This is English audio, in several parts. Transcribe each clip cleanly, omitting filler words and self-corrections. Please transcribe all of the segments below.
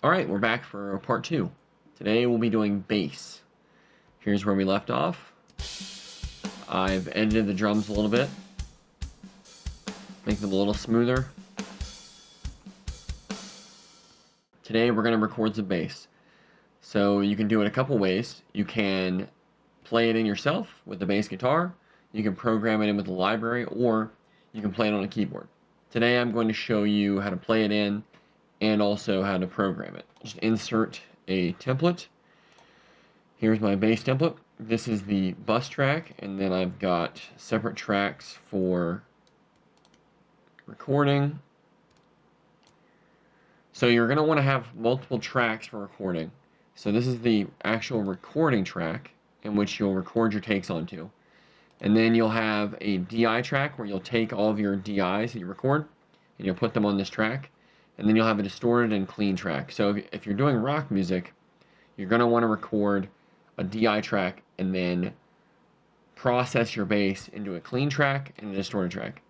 Alright, we're back for part 2. Today we'll be doing bass. Here's where we left off. I've edited the drums a little bit. Make them a little smoother. Today we're going to record some bass. So you can do it a couple ways. You can play it in yourself with the bass guitar. You can program it in with the library, or you can play it on a keyboard. Today I'm going to show you how to play it in and also how to program it. Just insert a template. Here's my bass template. This is the bus track, and then I've got separate tracks for recording. So you're going to want to have multiple tracks for recording. So this is the actual recording track in which you'll record your takes onto. And then you'll have a DI track where you'll take all of your DIs that you record and you'll put them on this track. And then you'll have a distorted and clean track. So if you're doing rock music, you're going to want to record a DI track and then process your bass into a clean track and a distorted track.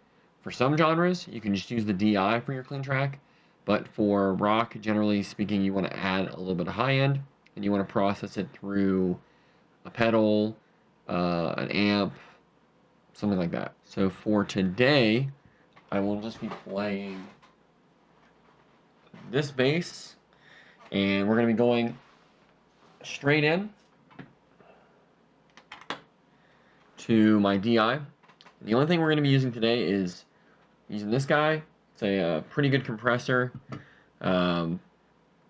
For some genres, you can just use the DI for your clean track, but for rock, generally speaking, you want to add a little bit of high end, and you want to process it through a pedal, an amp, something like that. So for today, I will just be playing this bass, and we're going to be going straight in to my DI. The only thing we're going to be using today is using this guy. It's a pretty good compressor,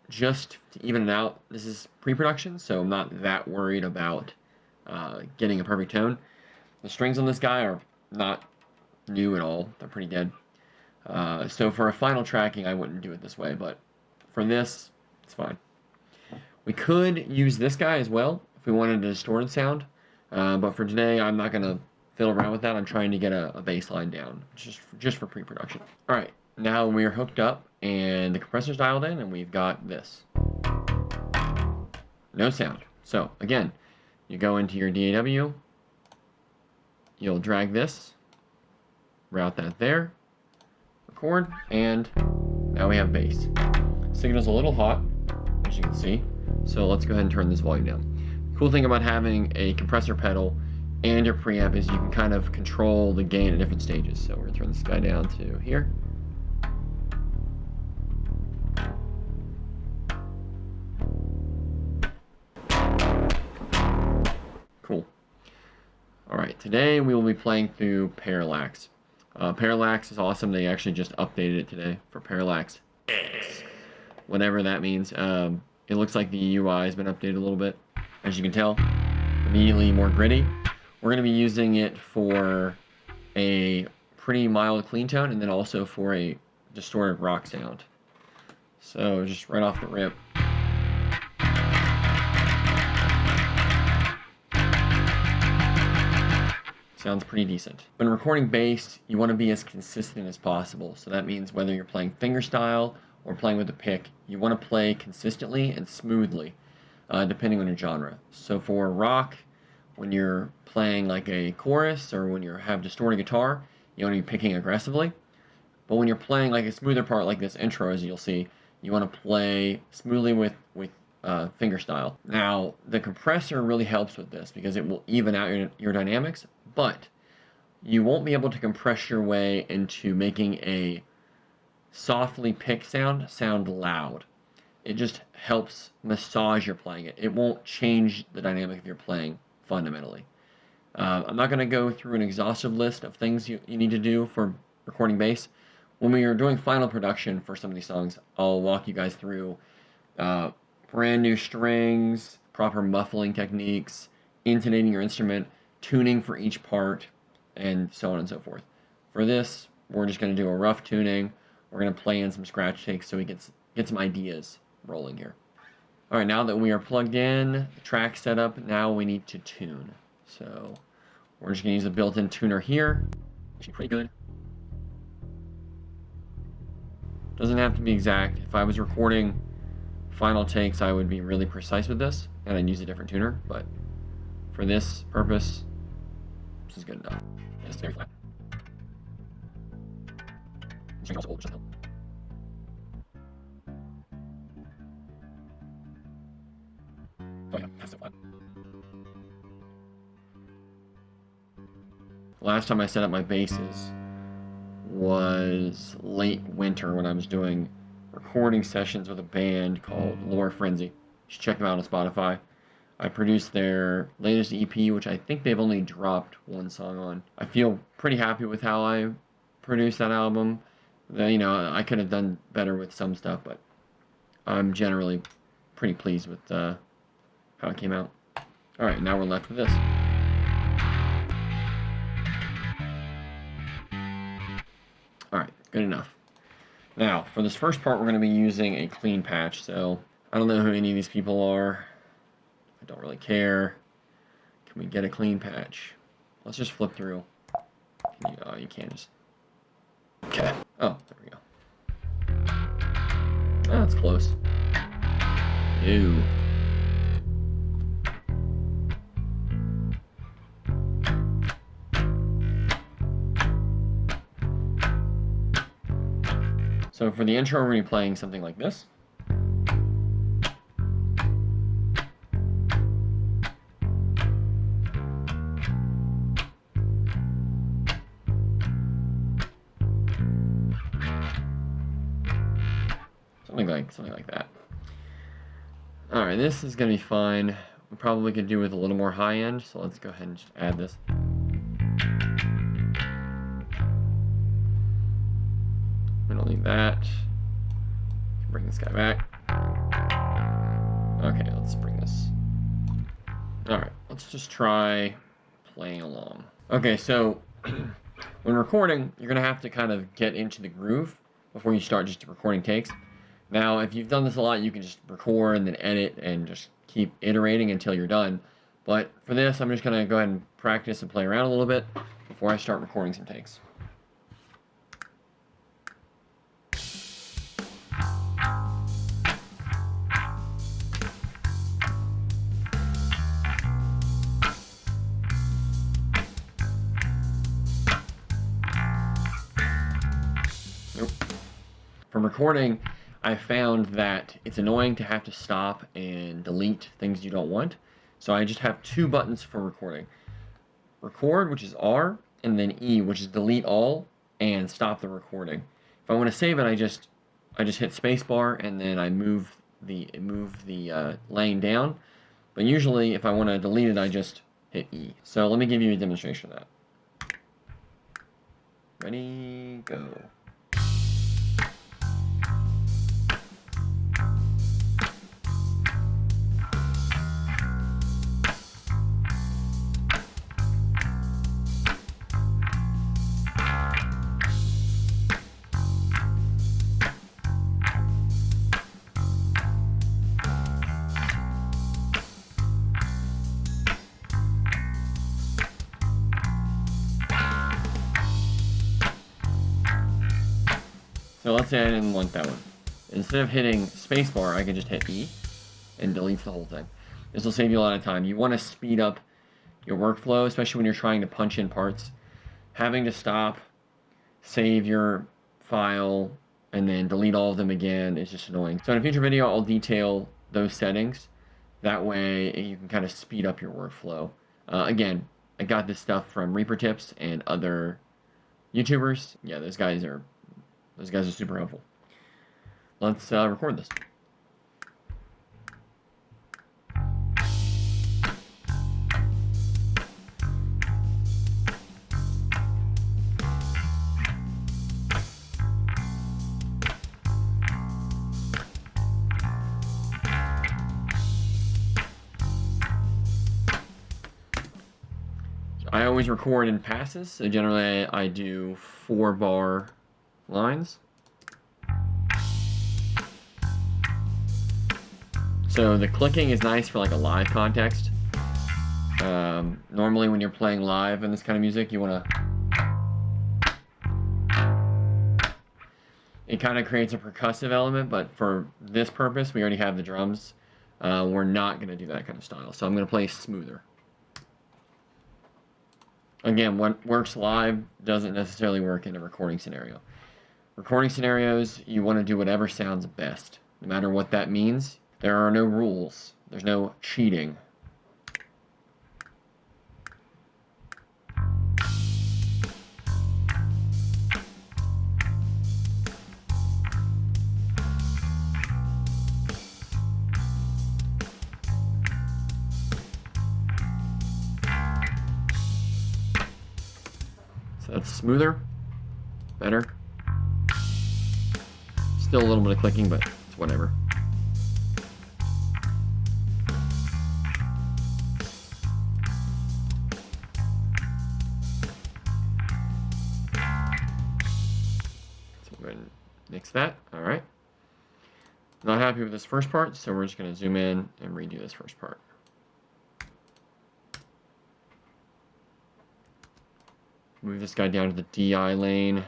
just to even it out. This is pre-production, so I'm not that worried about getting a perfect tone. The strings on this guy are not new at all. They're pretty dead. So for a final tracking, I wouldn't do it this way, but for this, it's fine. We could use this guy as well if we wanted a distorted sound, but for today, I'm not going to fiddle around with that. I'm trying to get a bass line down, just for pre-production. All right, now we are hooked up, and the compressor's dialed in, and we've got this. No sound. So, again, you go into your DAW, you'll drag this, route that there, record, and now we have bass. Signal's a little hot, as you can see, so let's go ahead and turn this volume down. Cool thing about having a compressor pedal and your preamp is you can kind of control the gain at different stages. So we're going to turn this guy down to here. Cool. Alright, today we will be playing through Parallax. Parallax is awesome. They actually just updated it today for Parallax X, whatever that means. It looks like the UI has been updated a little bit, as you can tell. Immediately more gritty. We're going to be using it for a pretty mild clean tone, and then also for a distorted rock sound. So just right off the rip. Sounds pretty decent. When recording bass, you want to be as consistent as possible. So that means whether you're playing fingerstyle or playing with a pick, you want to play consistently and smoothly, depending on your genre. So for rock, when you're playing like a chorus or when you have distorted guitar, you want to be picking aggressively. But when you're playing like a smoother part like this intro, as you'll see, you want to play smoothly with fingerstyle. Now, the compressor really helps with this because it will even out your dynamics, but you won't be able to compress your way into making a softly picked sound loud. It just helps massage your playing it. It won't change the dynamic of your playing fundamentally. I'm not going to go through an exhaustive list of things you need to do for recording bass. When we are doing final production for some of these songs, I'll walk you guys through brand new strings, proper muffling techniques, intonating your instrument, tuning for each part, and so on and so forth. For this, we're just going to do a rough tuning. We're going to play in some scratch takes so we get some ideas rolling here. Alright, now that we are plugged in, the track set up, now we need to tune. So we're just going to use a built-in tuner here. Actually pretty good. Doesn't have to be exact. If I was recording final takes, I would be really precise with this, and I'd use a different tuner, but for this purpose, this is good enough. It's very flat. String also old, which doesn't help. Oh yeah, that's so fun. Last time I set up my basses was late winter when I was doing recording sessions with a band called Lore Frenzy. You should check them out on Spotify. I produced their latest EP, which I think they've only dropped one song on. I feel pretty happy with how I produced that album. You know, I could have done better with some stuff, but I'm generally pretty pleased with how it came out. All right, now we're left with this. All right, good enough. Now, for this first part, we're going to be using a clean patch. So I don't know who any of these people are. I don't really care. Can we get a clean patch? Let's just flip through. You can't just... Okay. Oh, there we go. Oh, that's close. Ew. So for the intro, we're going to be playing something like this. Something like that. All right, this is going to be fine. We probably could do with a little more high end, so let's go ahead and just add this. We don't need that. Bring this guy back. Okay, let's bring this. All right, let's just try playing along. Okay, so when recording, you're going to have to kind of get into the groove before you start just recording takes. Now, if you've done this a lot, you can just record and then edit and just keep iterating until you're done. But for this, I'm just going to go ahead and practice and play around a little bit before I start recording some takes. For recording, I found that it's annoying to have to stop and delete things you don't want. So I just have two buttons for recording. Record, which is R, and then E, which is delete all and stop the recording. If I want to save it, I just hit spacebar and then I move the lane down. But usually if I want to delete it, I just hit E. So let me give you a demonstration of that. Ready, go. So let's say I didn't want that one. Instead of hitting spacebar, I can just hit E and delete the whole thing. This will save you a lot of time. You want to speed up your workflow, especially when you're trying to punch in parts. Having to stop, save your file, and then delete all of them again is just annoying. So in a future video, I'll detail those settings. That way you can kind of speed up your workflow. Again, I got this stuff from Reaper Tips and other YouTubers. Yeah, those guys are super helpful. Let's record this. I always record in passes, so generally I do 4-bar lines. So the clicking is nice for like a live context. Normally when you're playing live in this kind of music, you want to... It kind of creates a percussive element, but for this purpose, we already have the drums. We're not going to do that kind of style, so I'm going to play smoother. Again, what works live doesn't necessarily work in a recording scenario. Recording scenarios, you want to do whatever sounds best, no matter what that means. There are no rules. There's no cheating. So that's smoother, better. Still a little bit of clicking, but it's whatever. So we'll go ahead and nix that. All right. Not happy with this first part, so we're just going to zoom in and redo this first part. Move this guy down to the DI lane.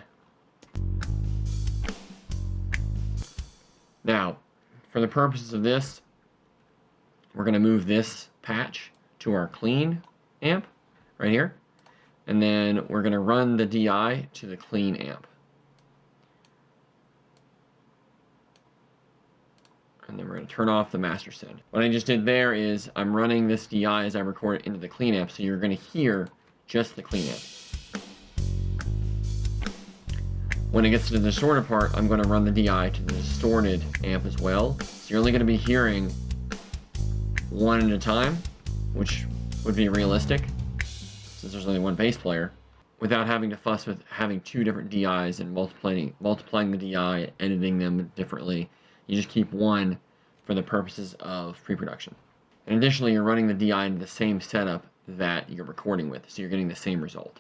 Now, for the purposes of this, we're going to move this patch to our clean amp right here. And then we're going to run the DI to the clean amp. And then we're going to turn off the master send. What I just did there is I'm running this DI as I record it into the clean amp, so you're going to hear just the clean amp. When it gets to the distorted part, I'm going to run the DI to the distorted amp as well. So you're only going to be hearing one at a time, which would be realistic since there's only one bass player, without having to fuss with having two different DIs and multiplying the DI, editing them differently. You just keep one for the purposes of pre-production. And additionally, you're running the DI into the same setup that you're recording with, so you're getting the same result.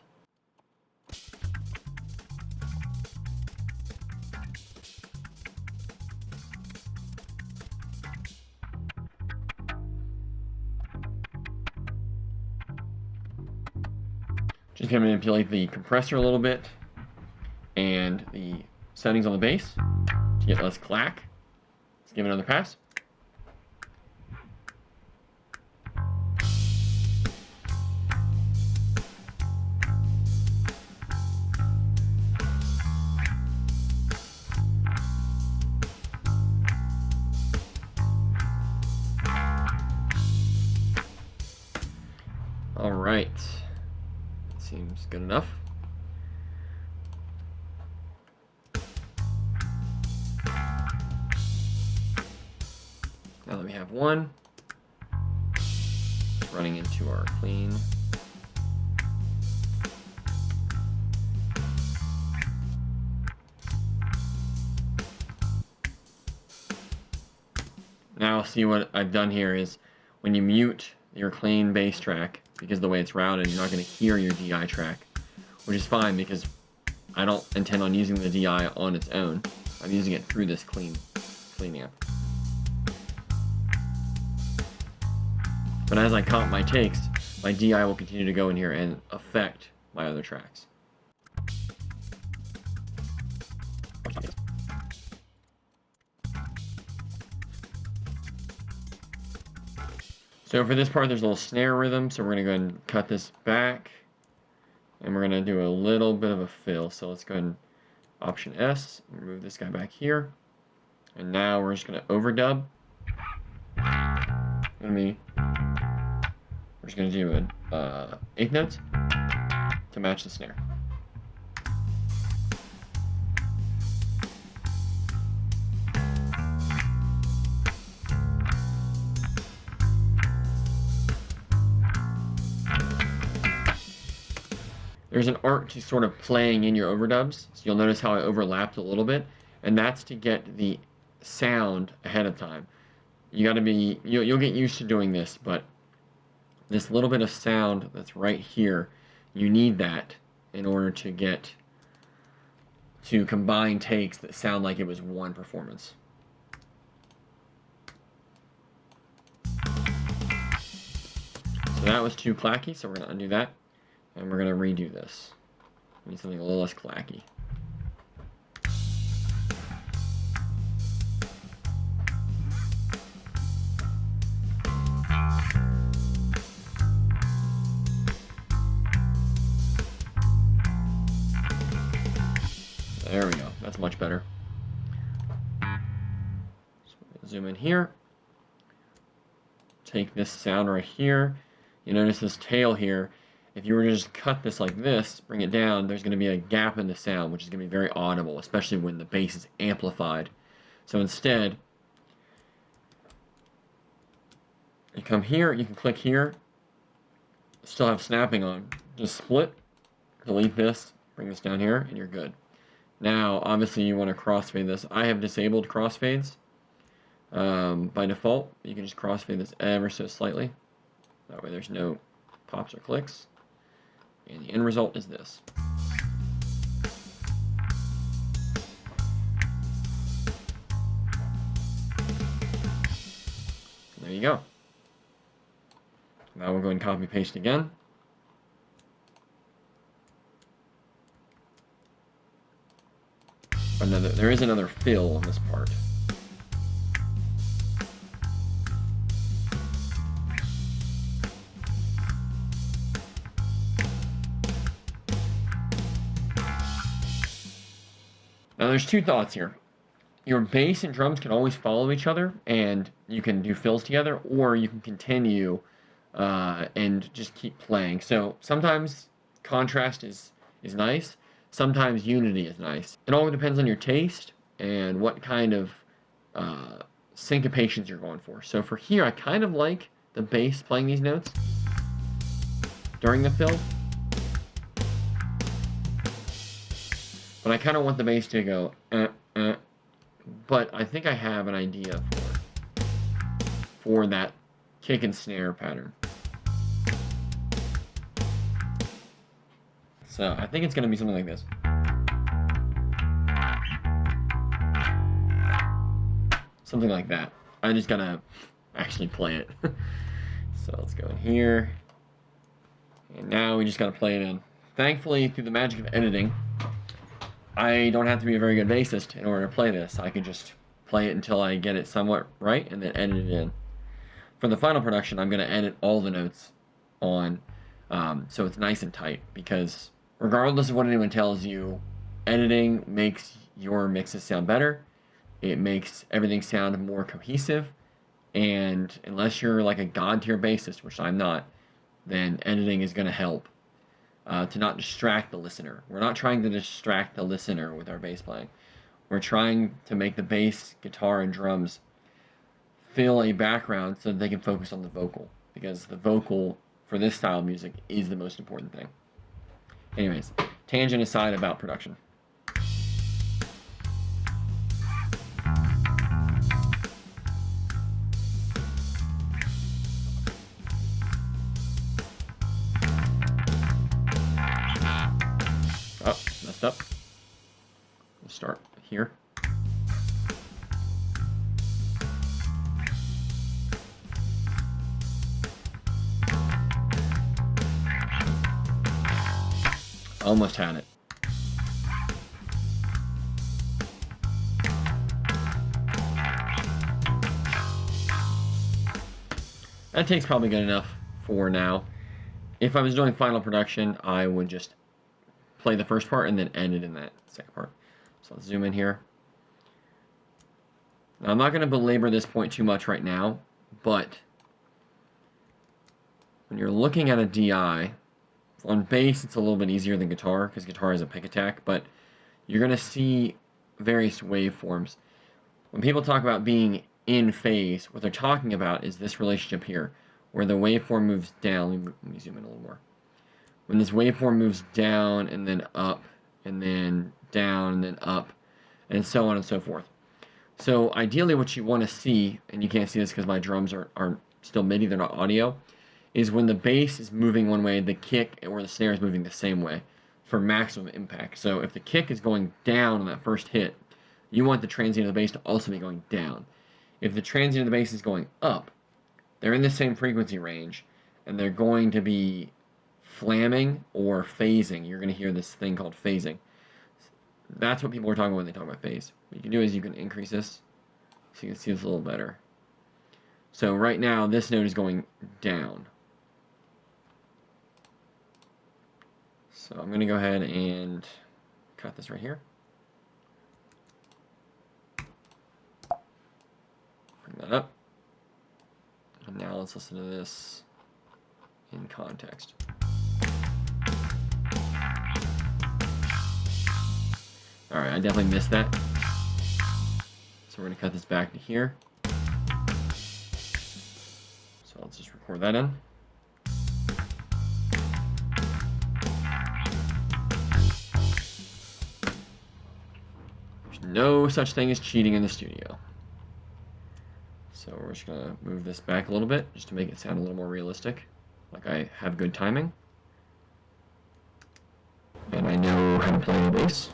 Just going to manipulate the compressor a little bit and the settings on the bass to get less clack. Let's give it another pass. All right. Seems good enough. Now that we have one, it's running into our clean. Now see what I've done here is when you mute your clean bass track, because of the way it's routed, you're not going to hear your DI track, which is fine because I don't intend on using the DI on its own. I'm using it through this clean amp. But as I count my takes, my DI will continue to go in here and affect my other tracks. So for this part, there's a little snare rhythm, so we're going to go ahead and cut this back, and we're going to do a little bit of a fill. So let's go ahead and Option S, move this guy back here, and now we're just going to overdub. We're just going to do an eighth notes to match the snare. There's an art to sort of playing in your overdubs, so you'll notice how I overlapped a little bit, and that's to get the sound ahead of time. You'll get used to doing this, but this little bit of sound that's right here, you need that in order to combine takes that sound like it was one performance. So that was too clacky, so we're going to undo that. And we're going to redo this. We need something a little less clacky. There we go. That's much better. So zoom in here. take this sound right here. You notice this tail here. If you were to just cut this like this, bring it down, there's going to be a gap in the sound, which is going to be very audible, especially when the bass is amplified. So instead, you come here, you can click here, still have snapping on. Just split, delete this, bring this down here, and you're good. Now, obviously, you want to crossfade this. I have disabled crossfades by default. You can just crossfade this ever so slightly. That way there's no pops or clicks. And the end result is this. There you go. Now we'll go and copy paste again. There is another fill on this part. Now there's two thoughts here. Your bass and drums can always follow each other, and you can do fills together, or you can continue and just keep playing. So sometimes contrast is nice. Sometimes unity is nice. It all depends on your taste and what kind of syncopations you're going for. So for here, I kind of like the bass playing these notes during the fill. But I kind of want the bass to go, but I think I have an idea for that kick and snare pattern. So I think it's going to be something like this. Something like that. I just got to actually play it. So let's go in here. And now we just got to play it in. Thankfully, through the magic of editing, I don't have to be a very good bassist in order to play this. I can just play it until I get it somewhat right and then edit it in. For the final production, I'm going to edit all the notes on so it's nice and tight, because regardless of what anyone tells you, editing makes your mixes sound better. It makes everything sound more cohesive, and unless you're like a god-tier bassist, which I'm not, then editing is going to help. To not distract the listener. We're not trying to distract the listener with our bass playing. We're trying to make the bass, guitar, and drums fill a background so that they can focus on the vocal, because the vocal for this style of music is the most important thing. Anyways, tangent aside about production. Oh, messed up. We'll start here. Almost had it. That takes probably good enough for now. If I was doing final production, I would just play the first part and then end it in that second part. So let's zoom in here. Now, I'm not going to belabor this point too much right now, but when you're looking at a DI, on bass it's a little bit easier than guitar, because guitar has a pick attack, but you're going to see various waveforms. When people talk about being in phase, what they're talking about is this relationship here, where the waveform moves down. Let me zoom in a little more. When this waveform moves down and then up and then down and then up and so on and so forth. So ideally what you want to see, and you can't see this because my drums are still MIDI, they're not audio, is when the bass is moving one way, the kick or the snare is moving the same way for maximum impact. So if the kick is going down on that first hit, you want the transient of the bass to also be going down. If the transient of the bass is going up, they're in the same frequency range, and they're going to be flamming or phasing. You're going to hear this thing called phasing. That's what people are talking about when they talk about phase. What you can do is you can increase this so you can see this a little better. So right now, this note is going down. So I'm going to go ahead and cut this right here. Bring that up. And now let's listen to this in context. All right, I definitely missed that. So we're gonna cut this back to here. So let's just record that in. There's no such thing as cheating in the studio. So we're just gonna move this back a little bit just to make it sound a little more realistic, like I have good timing. And I know how to play the bass.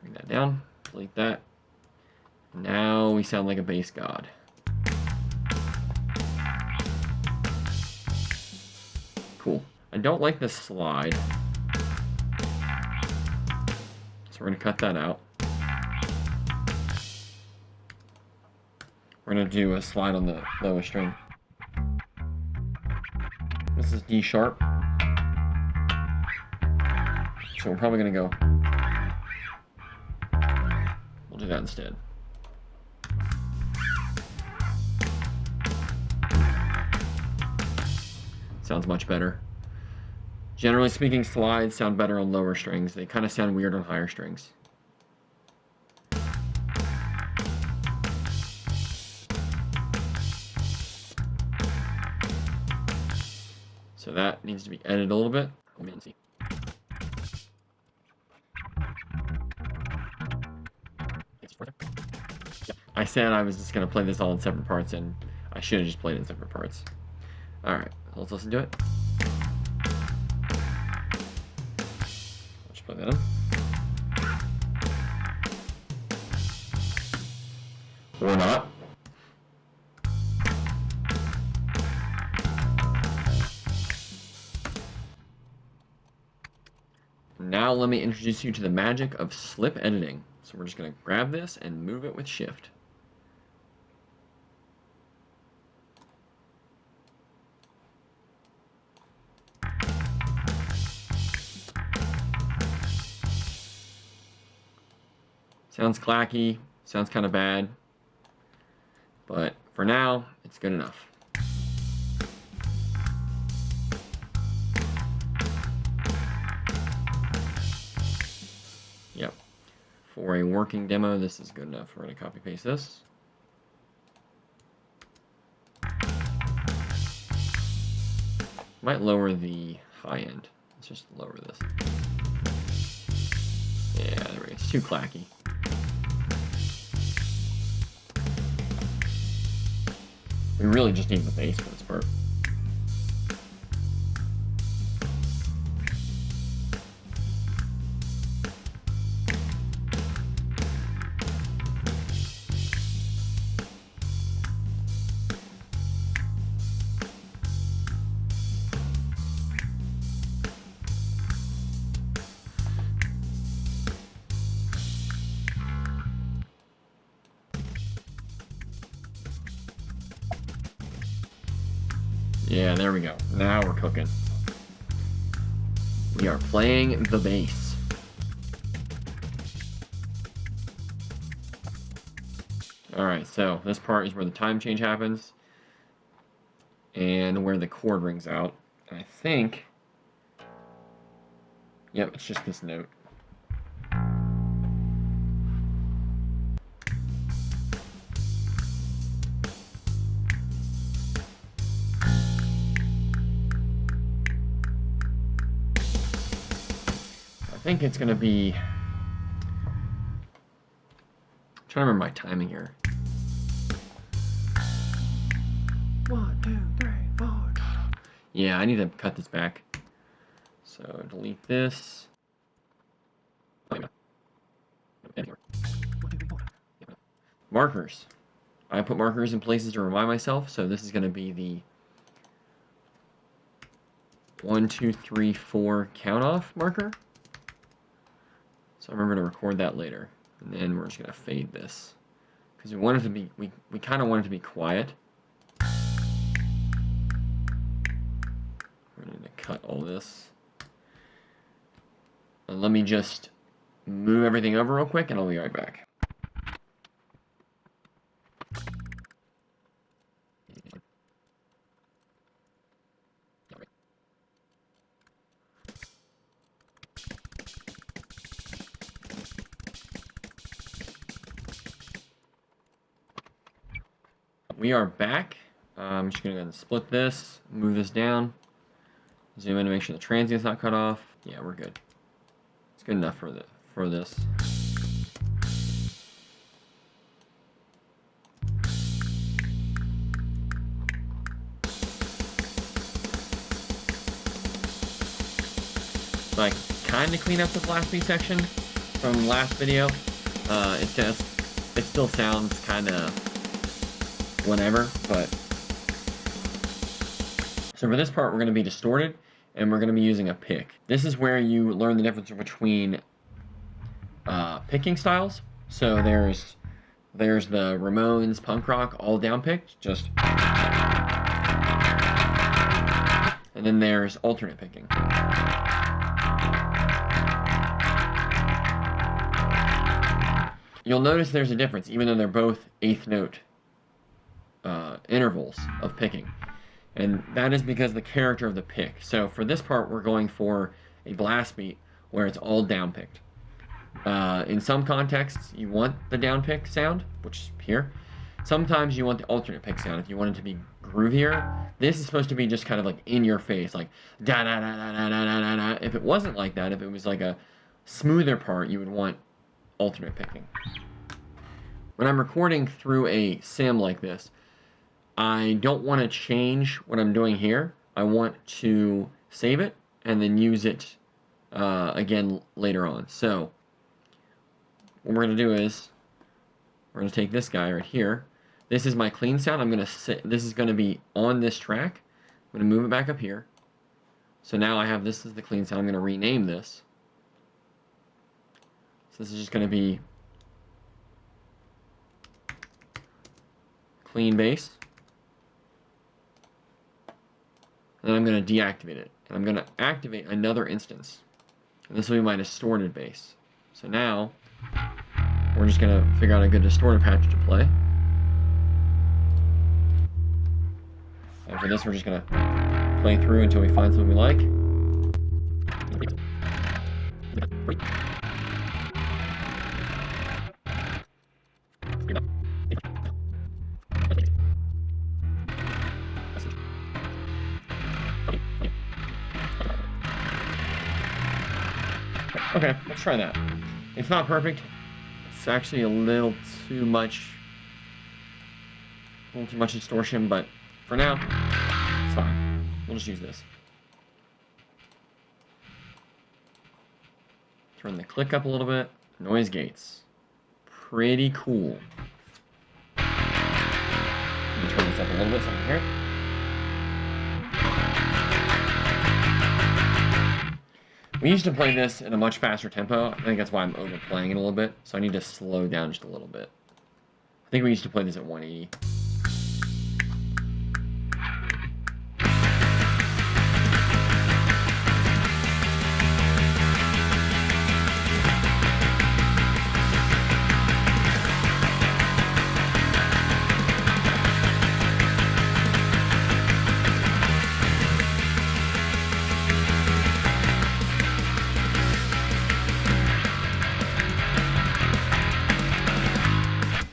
Bring that down, delete that. Now we sound like a bass god. Cool. I don't like this slide, so we're gonna cut that out. We're gonna do a slide on the lowest string. This is D sharp. So we're probably gonna go. We'll do that instead. Sounds much better. Generally speaking, slides sound better on lower strings. They kind of sound weird on higher strings. So that needs to be edited a little bit. Let me see. I said I was just going to play this all in separate parts, and I should have just played it in separate parts. Alright, let's listen to it. Let's play that in. Or not. Now let me introduce you to the magic of slip editing. So we're just going to grab this and move it with shift. Sounds clacky, sounds kind of bad, but for now, it's good enough. Yep. For a working demo, this is good enough. We're going to copy paste this. Might lower the high end. Let's just lower this. Yeah, there we go. It's too clacky. We really just need the bass for this part. Yeah, there we go. Now we're cooking. We are playing the bass. Alright, so this part is where the time change happens and where the chord rings out. And I think, yep, it's just this note. I think it's going to be... I'm trying to remember my timing here. 1, 2, 3, 4. Yeah, I need to cut this back. So delete this. Markers. I put markers in places to remind myself, so this is going to be the 1, 2, 3, 4 count off marker. So I remember to record that later. And then we're just going to fade this. Because we want it to be, we kind of want it to be quiet. We're going to cut all this. And let me just move everything over real quick and I'll be right back. we are back. I'm just going to go ahead and split this, move this down, zoom in to make sure the transient's not cut off. Yeah, we're good. It's good enough for this. So I kind of clean up the blast beat section from last video. It still sounds kind of whatever, but so for this part we're going to be distorted and we're going to be using a pick. This is where you learn the difference between picking styles. So there's the Ramones punk rock all down picked, just, and then there's alternate picking. You'll notice there's a difference, even though they're both eighth note intervals of picking. And that is because of the character of the pick. So for this part, we're going for a blast beat where it's all down picked. In some contexts, you want the down pick sound, which is here. Sometimes you want the alternate pick sound if you want it to be groovier. This is supposed to be just kind of like in your face, like da da da da da da da da. If it wasn't like that, if it was like a smoother part, you would want alternate picking. When I'm recording through a sim like this, I don't want to change what I'm doing here. I want to save it and then use it again later on. So what we're going to do is we're going to take this guy right here. This is my clean sound. I'm going to this is going to be on this track. I'm going to move it back up here. So now I have this is the clean sound. I'm going to rename this. So this is just going to be clean bass. And then I'm going to deactivate it. And I'm going to activate another instance. And this will be my distorted bass. So now, we're just going to figure out a good distorted patch to play. And for this, we're just going to play through until we find something we like. Okay, let's try that. It's not perfect. It's actually a little too much distortion, but for now, it's fine. We'll just use this. Turn the click up a little bit. Noise gates. Pretty cool. Let me turn this up a little bit so I can hear it. We used to play this in a much faster tempo. I think that's why I'm overplaying it a little bit. So I need to slow down just a little bit. I think we used to play this at 180.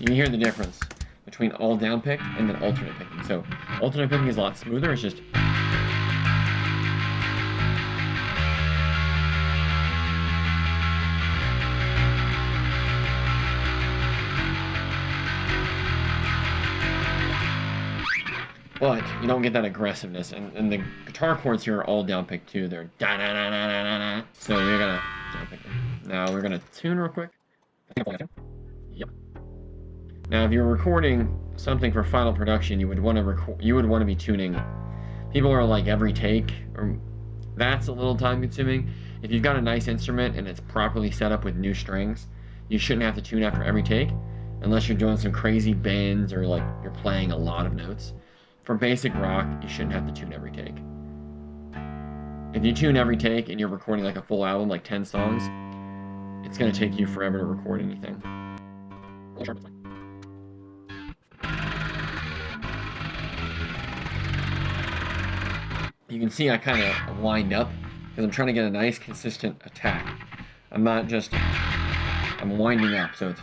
You can hear the difference between all down pick and then alternate picking. So alternate picking is a lot smoother. It's just but you don't get that aggressiveness. And the guitar chords here are all down pick too. They're da da da da da da. So you're gonna down pick them. Now we're gonna tune real quick. Yep. Now, if you're recording something for final production, you would want to be tuning. People are like every take, or that's a little time consuming. If you've got a nice instrument and it's properly set up with new strings, you shouldn't have to tune after every take, unless you're doing some crazy bends or like you're playing a lot of notes. For basic rock, you shouldn't have to tune every take. If you tune every take and you're recording like a full album, like 10 songs, it's going to take you forever to record anything. You can see I kind of wind up because I'm trying to get a nice consistent attack. I'm not just, I'm winding up, so it's.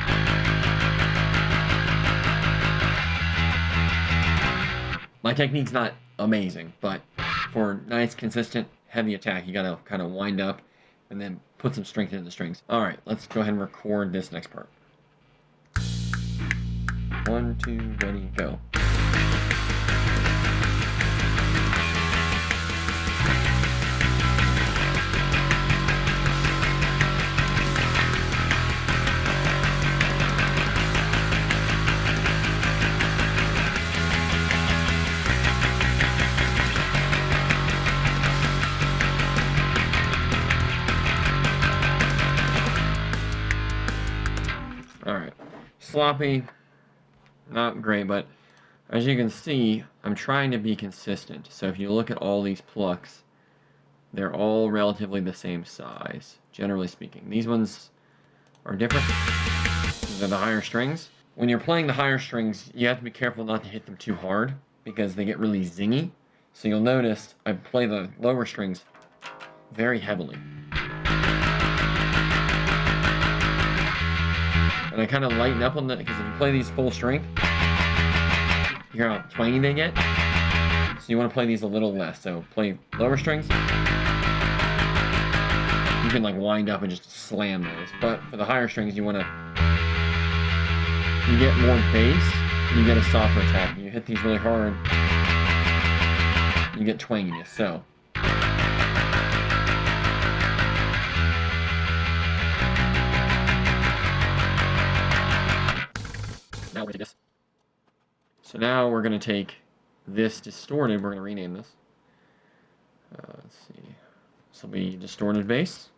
My technique's not amazing, but for nice, consistent, heavy attack, you gotta kind of wind up and then put some strength into the strings. Alright, let's go ahead and record this next part. 1, 2, ready, go. Alright, sloppy, not great, but as you can see, I'm trying to be consistent. So if you look at all these plucks, they're all relatively the same size, generally speaking. These ones are different. These are the higher strings. When you're playing the higher strings, you have to be careful not to hit them too hard because they get really zingy. So you'll notice I play the lower strings very heavily. And I kind of lighten up on that because if you play these full strength, you hear how twangy they get. So you want to play these a little less. So play lower strings. You can like wind up and just slam those. But for the higher strings, you want to, you get more bass and you get a softer attack. When you hit these really hard, you get twanginess. So now we're going to this. So now we're going to take this distorted, we're going to rename this. Let's see. This will be distorted bass.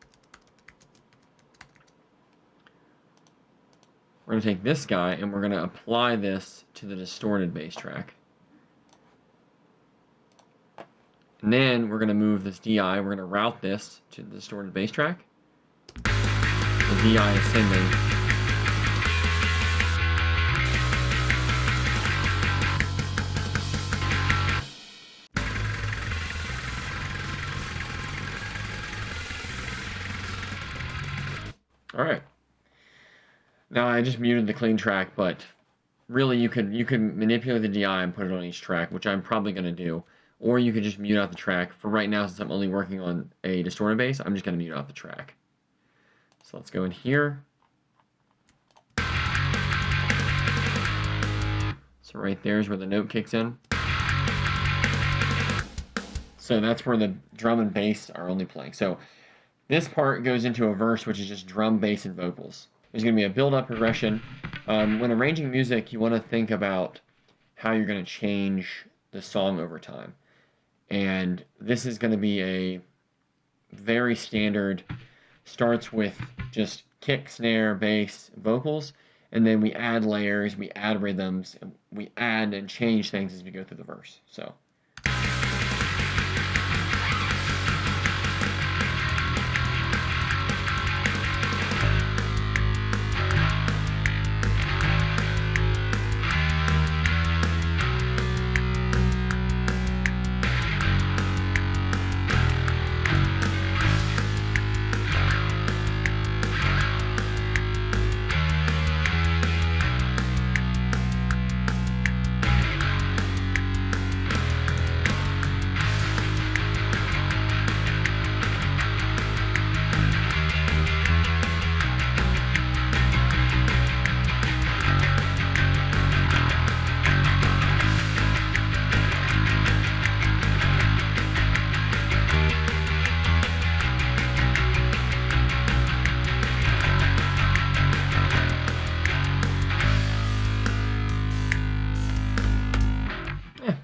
We're going to take this guy and we're going to apply this to the distorted bass track. And then we're going to move this DI, we're going to route this to the distorted bass track. The DI ascending. Alright. Now I just muted the clean track, but really you could manipulate the DI and put it on each track, which I'm probably going to do. Or you could just mute out the track. For right now, since I'm only working on a distorted bass, I'm just going to mute out the track. So let's go in here. So right there is where the note kicks in. So that's where the drum and bass are only playing. So this part goes into a verse, which is just drum, bass, and vocals. There's going to be a build-up progression. When arranging music, you want to think about how you're going to change the song over time. And this is going to be a very standard, starts with just kick, snare, bass, vocals, and then we add layers, we add rhythms, and we add and change things as we go through the verse. So.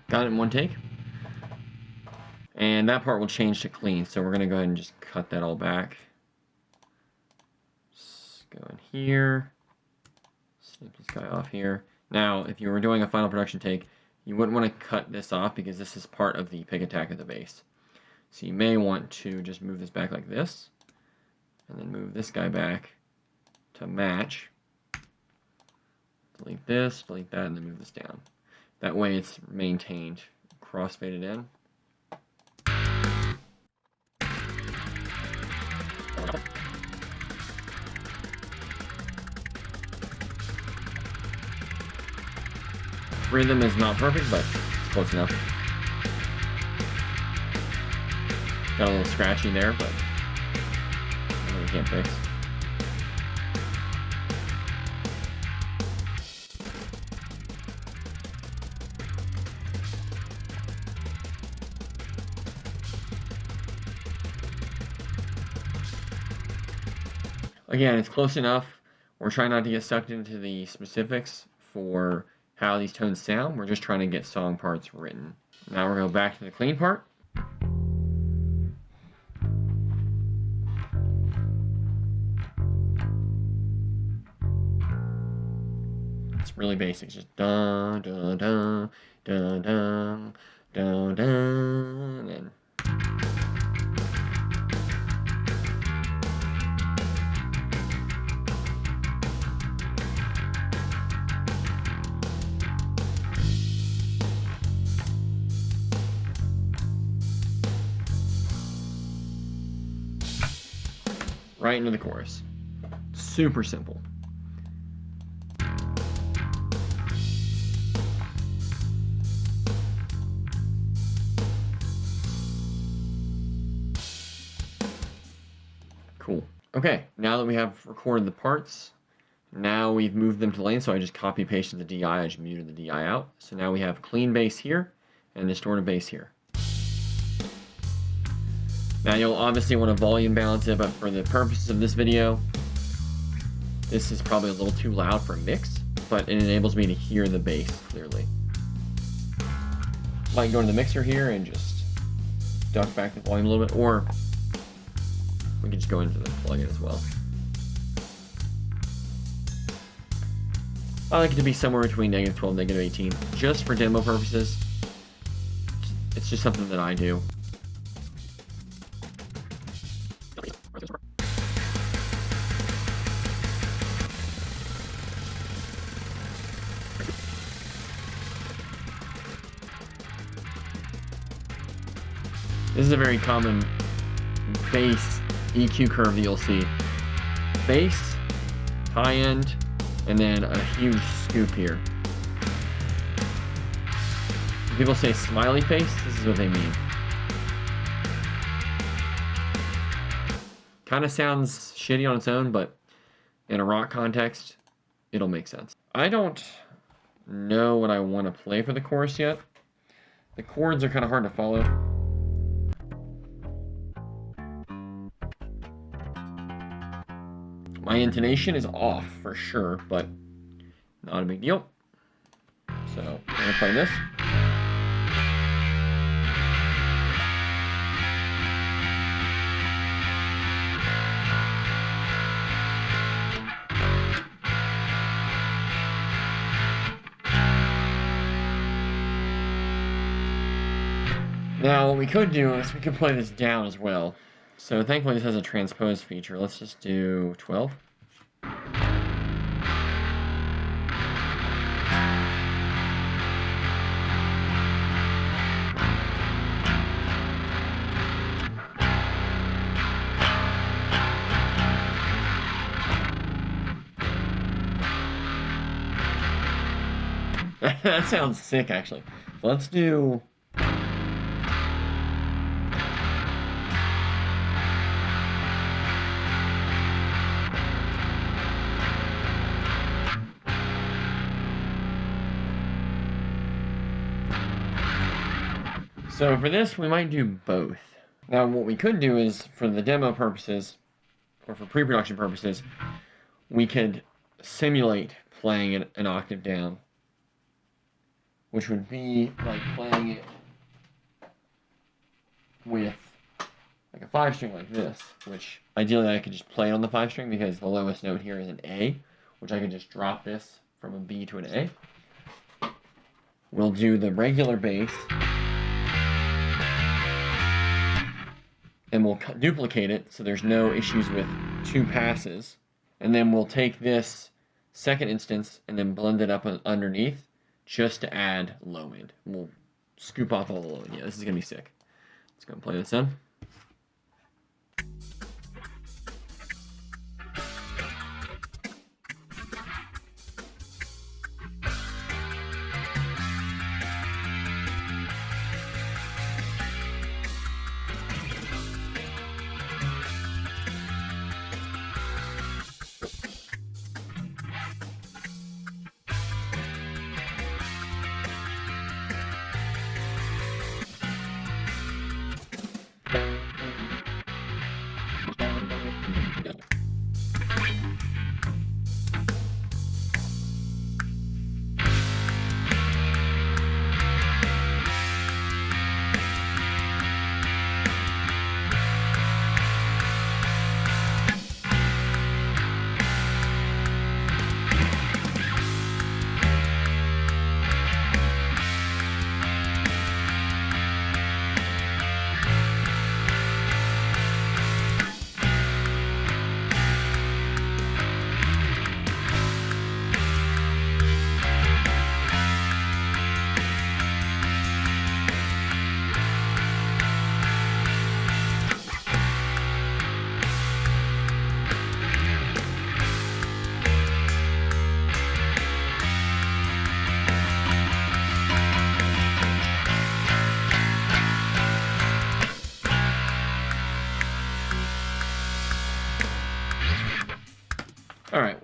Got it in one take. And that part will change to clean, so we're going to go ahead and just cut that all back. Just go in here. Snip this guy off here. Now, if you were doing a final production take, you wouldn't want to cut this off because this is part of the pick attack of the bass. So you may want to just move this back like this, and then move this guy back to match. Delete this, delete that, and then move this down. That way it's maintained, crossfaded in. Rhythm is not perfect, but Close enough. Got a little scratchy there, but I really can't fix. Again, it's close enough. We're trying not to get sucked into the specifics for how these tones sound. We're just trying to get song parts written. Now we're going to go back to the clean part. It's really basic. Just dun dun dun dun dun dun dun and right into the chorus. Super simple. Cool. Okay, now that we have recorded the parts, now we've moved them to lane, so I just copy pasted the DI, I just muted the DI out. So now we have clean bass here and distorted bass here. Now you'll obviously want to volume balance it, but for the purposes of this video, this is probably a little too loud for mix, but it enables me to hear the bass clearly. I can go to the mixer here and just duck back the volume a little bit, or we can just go into the plugin as well. I like it to be somewhere between -12 and -18, just for demo purposes. It's just something that I do. This is a very common bass EQ curve that you'll see. Bass, high end, and then a huge scoop here. When people say smiley face, this is what they mean. Kind of sounds shitty on its own, but in a rock context, it'll make sense. I don't know what I want to play for the chorus yet. The chords are kind of hard to follow. My intonation is off for sure, but not a big deal. So I'm gonna play this. Now what we could do is we could play this down as well. So thankfully this has a transpose feature. Let's just do 12. That sounds sick actually. Let's do... So for this, we might do both. Now, what we could do is, for the demo purposes, or for pre-production purposes, we could simulate playing it an octave down, which would be like playing it with like a 5-string like this, which ideally I could just play on the 5-string because the lowest note here is an A, which I could just drop this from a B to an A. We'll do the regular bass, and we'll duplicate it so there's no issues with 2 passes. And then we'll take this second instance and then blend it up underneath just to add low end. We'll scoop off all the low end. Yeah, this is going to be sick. Let's go and play this in.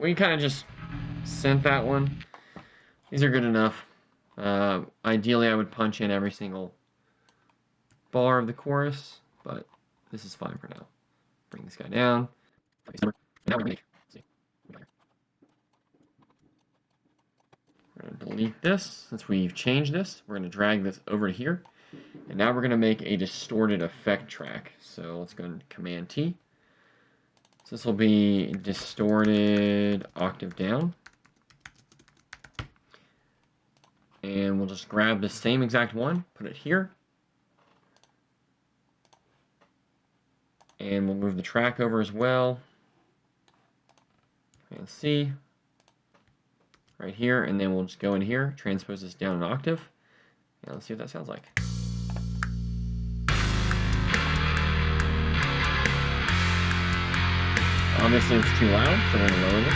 we kind of just sent that one. These are good enough. Ideally, I would punch in every single bar of the chorus, but this is fine for now. Bring this guy down. Now we're going to delete this. Since we've changed this, we're going to drag this over to here. And now we're going to make a distorted effect track. So let's go into Command T. So this will be distorted octave down. And we'll just grab the same exact one, put it here. And we'll move the track over as well. And C. Right here, and then we'll just go in here, transpose this down an octave. And let's see what that sounds like. Obviously it's too loud, so we're going to lower this.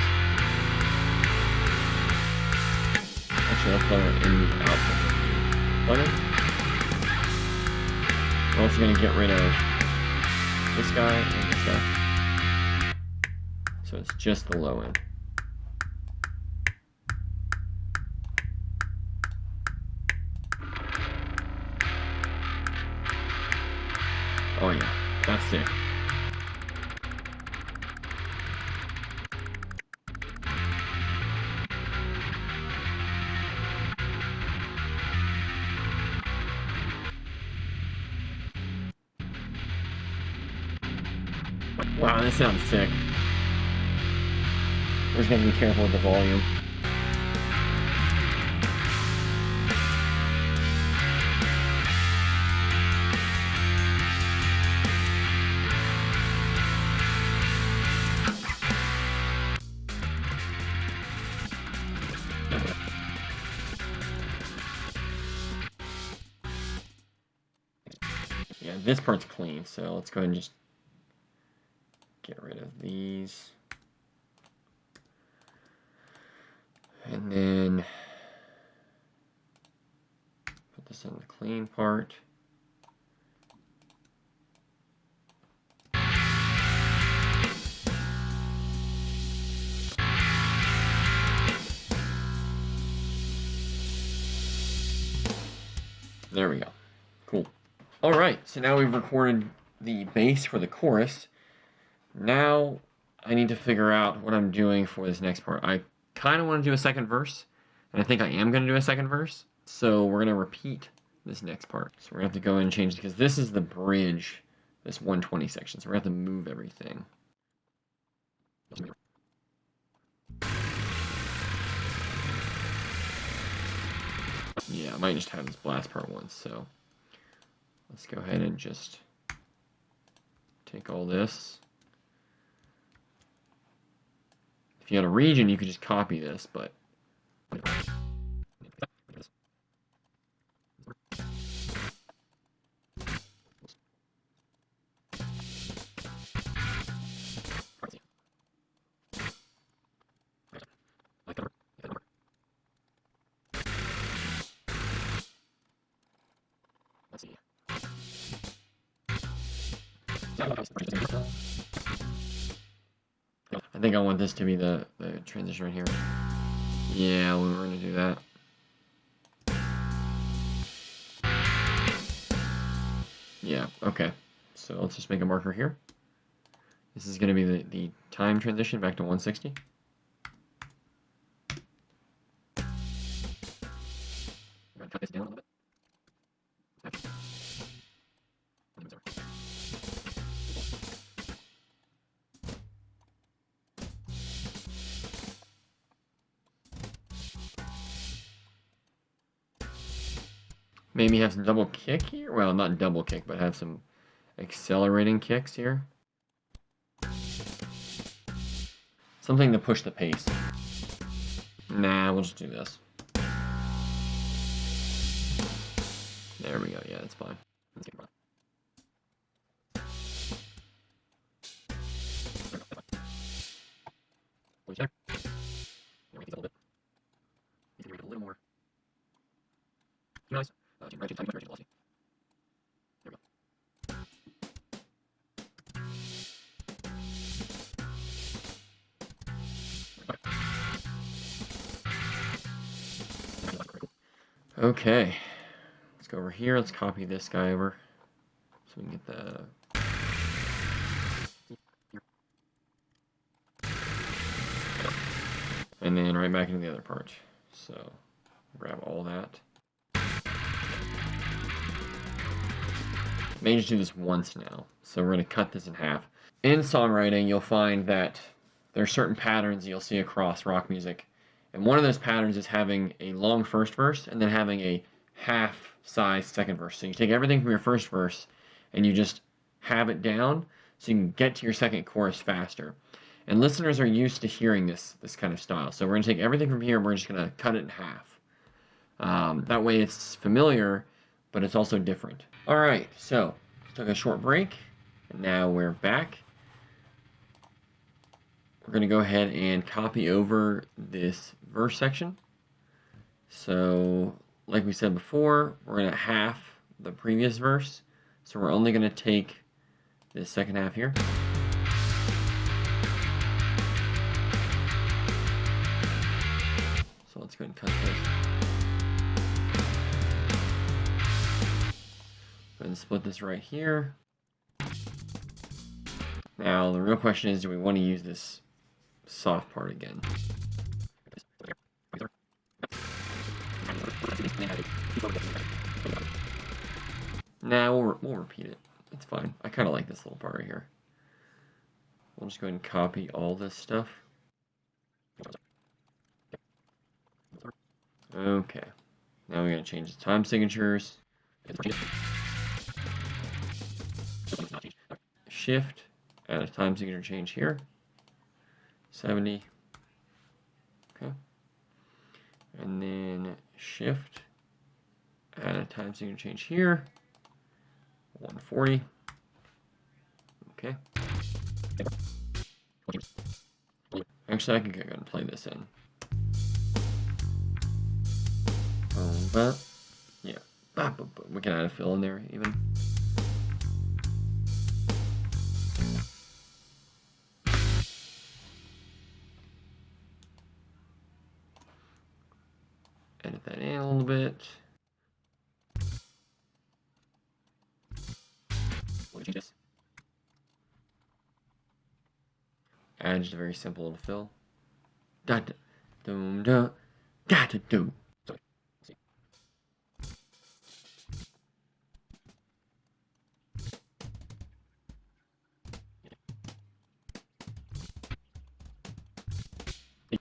Actually, let's lower it in the output. Lower. We're also going to get rid of this guy and this guy. So it's just the low end. Oh yeah, that's sick. Wow, this sounds sick. We're just gonna be careful with the volume. Yeah, this part's clean, so let's go ahead and just get rid of these. And then put this in the clean part. There we go. Cool. All right, so now we've recorded the bass for the chorus. Now I need to figure out what I'm doing for this next part. I kind of want to do a second verse, and I think I am going to do a second verse. So we're going to repeat this next part. So we're going to have to go in and change, because this is the bridge, this 120 section. So we're going to have to move everything. Yeah, I might just have this blast part once, so let's go ahead and just take all this. If you had a region, you could just copy this, but let's see. I think I want this to be the transition right here. Yeah, we're going to do that. Yeah, okay. So let's just make a marker here. This is going to be the time transition back to 160. I'm going to cut this down a little bit. Maybe have some double kick here. Well, not double kick, but have some accelerating kicks here. Something to push the pace. Nah, we'll just do this. There we go. Yeah, that's fine. Let's get check. A little bit. You can read a little more. Nice. Right to time velocity. There we go. Okay, let's go over here. Let's copy this guy over so we can get the... And then right back into the other part. So grab all that. May just do this once now. So we're going to cut this in half. In songwriting, you'll find that there are certain patterns you'll see across rock music. And one of those patterns is having a long first verse and then having a half-size second verse. So you take everything from your first verse and you just have it down so you can get to your second chorus faster. And listeners are used to hearing this kind of style. So we're going to take everything from here and we're just going to cut it in half. That way it's familiar, but it's also different. All right, so took a short break, and now we're back. We're going to go ahead and copy over this verse section. So, like we said before, we're going to half the previous verse. So we're only going to take this second half here. So let's go ahead and cut this. Go ahead and split this right here. Now, the real question is, do we want to use this soft part again? Now we'll repeat it. It's fine. I kind of like this little part right here. We'll just go ahead and copy all this stuff. Okay. Now we're going to change the time signatures. Shift, add a time signature change here. 70. Okay. And then shift, add a time signature change here. 140. Okay. Actually, I can go ahead and play this in. But yeah, we can add a fill in there even. Edit that in a little bit. Add just a very simple little fill. Da da dum da da da dum.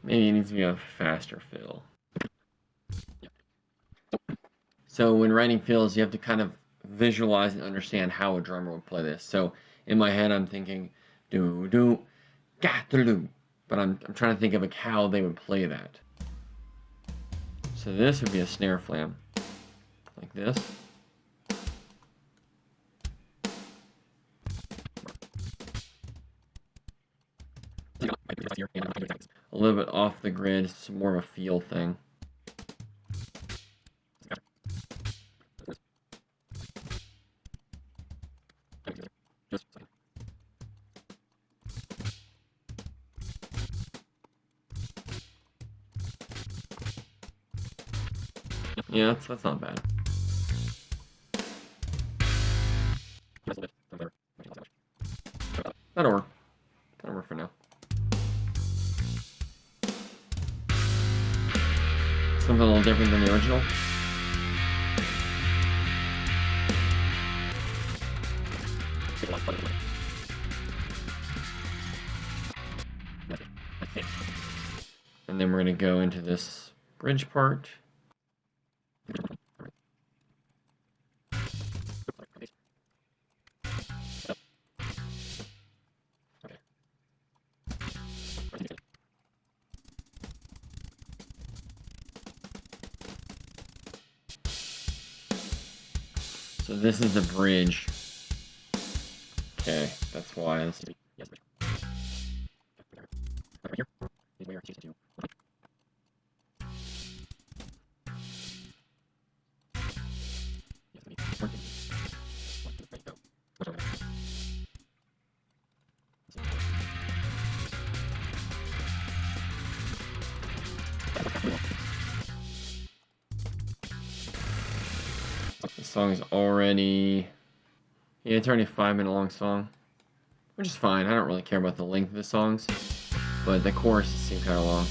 Maybe it needs to be a faster fill. So when writing fills, you have to kind of visualize and understand how a drummer would play this. So in my head, I'm thinking do do ga do do, but I'm trying to think of like how they would play that. So this would be a snare flam, like this. A little bit off the grid, it's more of a feel thing. Yeah, that's not bad. That'll work. That'll work for now. Something a little different than the original. And then we're going to go into this bridge part. So this is the bridge. Okay, that's why. song is already... Yeah, it's already a 5-minute long song. Which is fine. I don't really care about the length of the songs. But the chorus seems kind of long.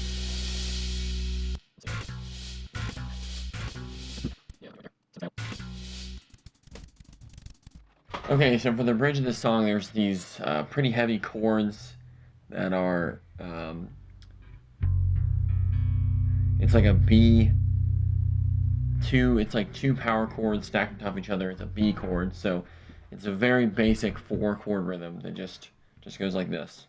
Okay, so for the bridge of this song, there's these pretty heavy chords that are... it's like a B... It's like 2 power chords stacked on top of each other. It's a B chord, so it's a very basic 4-chord rhythm that just goes like this.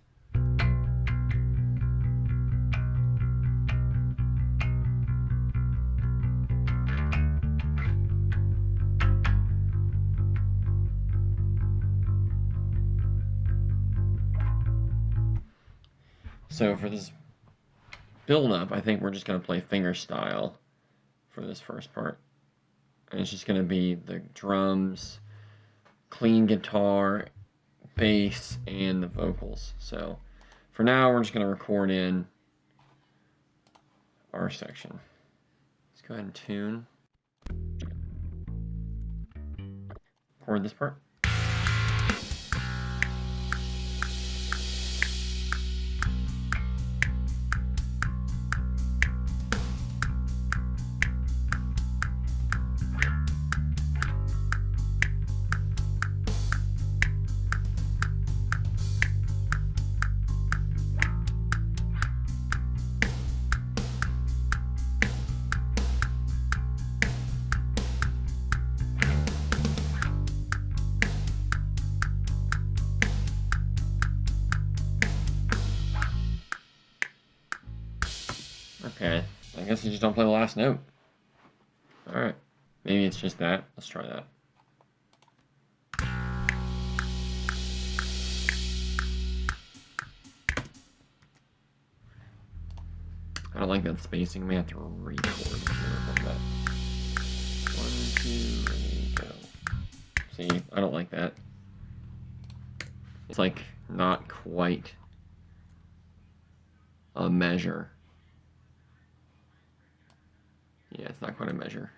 So for this build-up, I think we're just going to play fingerstyle for this first part. And it's just going to be the drums, clean guitar, bass, and the vocals. So for now, we're just going to record in our section. Let's go ahead and tune. Record this part. Okay, I guess you just don't play the last note. Alright, maybe it's just that. Let's try that. I don't like that spacing. I may have to record that. 1, 2, ready, go. See, I don't like that. It's like not quite a measure. Yeah, it's not quite a measure.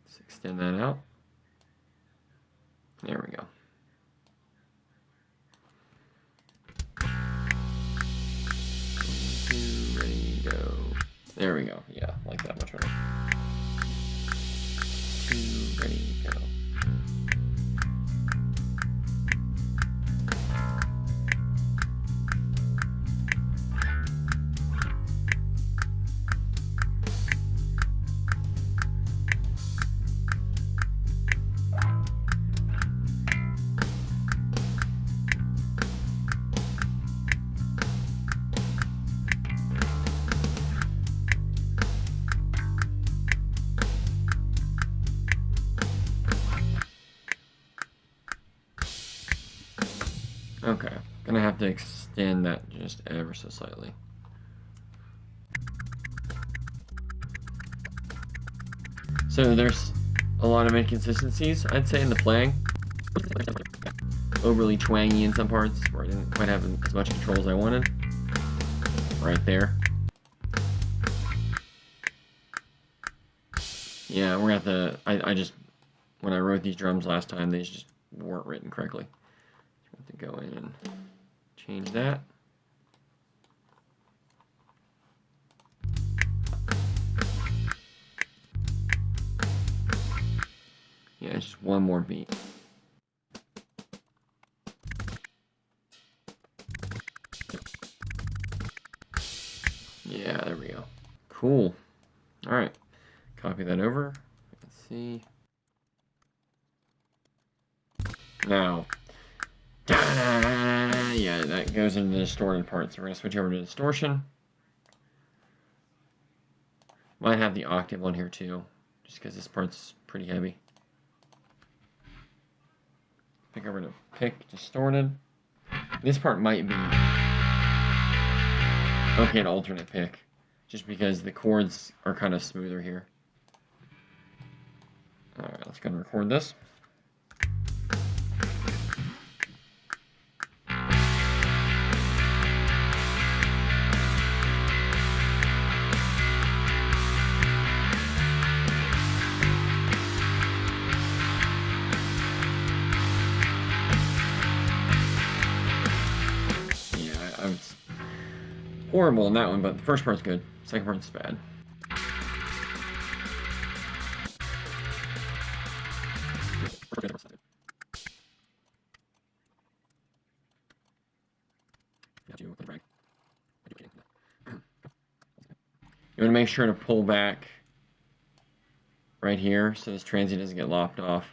Let's extend that out. There we go. Ready, go. There we go. Yeah, like that much better. 2, ready, go. Okay, gonna have to extend that just ever so slightly. So there's a lot of inconsistencies, I'd say, in the playing. Overly twangy in some parts where I didn't quite have as much control as I wanted. Right there. Yeah, we're gonna have to, I just, when I wrote these drums last time, they just weren't written correctly. To go in and change that. Yeah, just one more beat. Yeah, there we go. Cool. All right, copy that over. Let's see. Now, yeah, that goes into the distorted part. So we're going to switch over to distortion. Might have the octave on here too, just because this part's pretty heavy. Pick over to pick, distorted. This part might be okay, an alternate pick, just because the chords are kind of smoother here. Alright, let's go and record this. horrible in that one, but the first part's good. Second part's bad. You want to make sure to pull back right here so this transient doesn't get lopped off.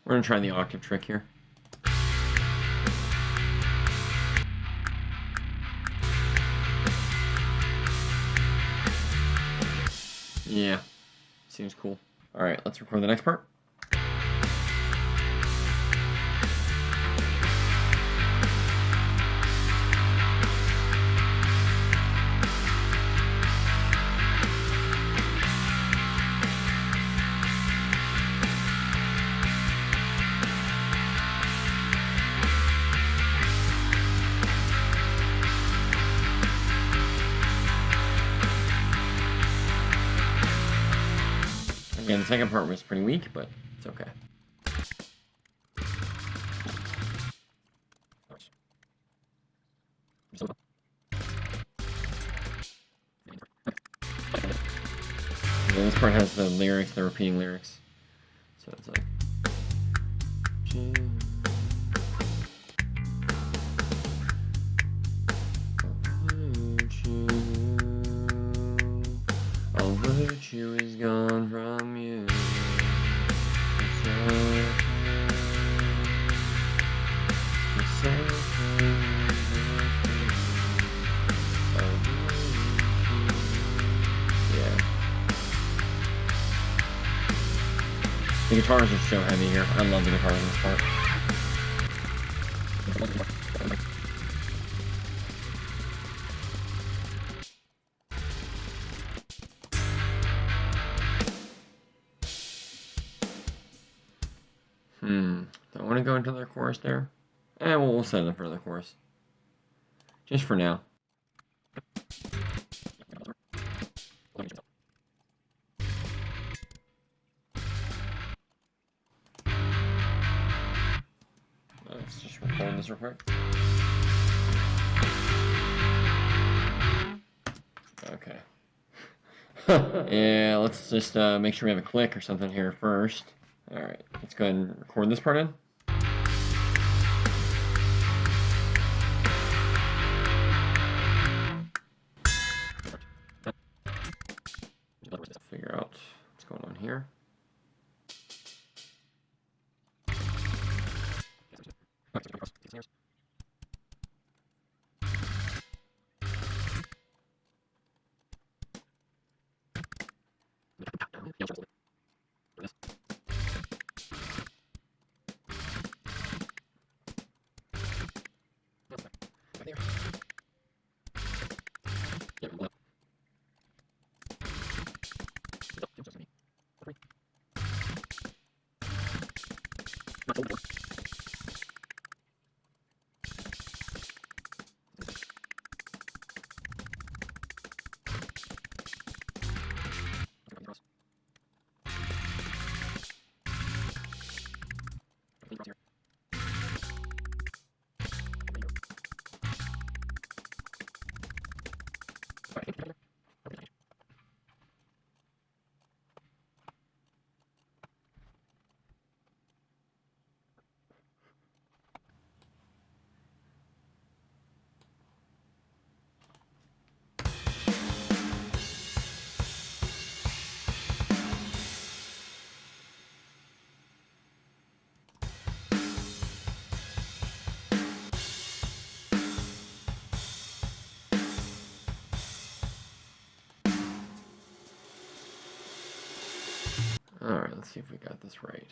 We're going to try the octave trick here. Yeah, seems cool. All right, let's record the next part. Again, the second part was pretty weak, but it's okay. And this part has the lyrics, the repeating lyrics. So it's like... All virtue is gone from you. Yeah. The guitars are so heavy here. I love the guitars in this part. Do I want to go into the chorus there? Well, we'll set it up for the chorus. Just for now. Let's just record this real quick. Okay. Yeah, let's just make sure we have a click or something here first. Alright, let's go ahead and record this part in. Figure out what's going on here. Alright, let's see if we got this right.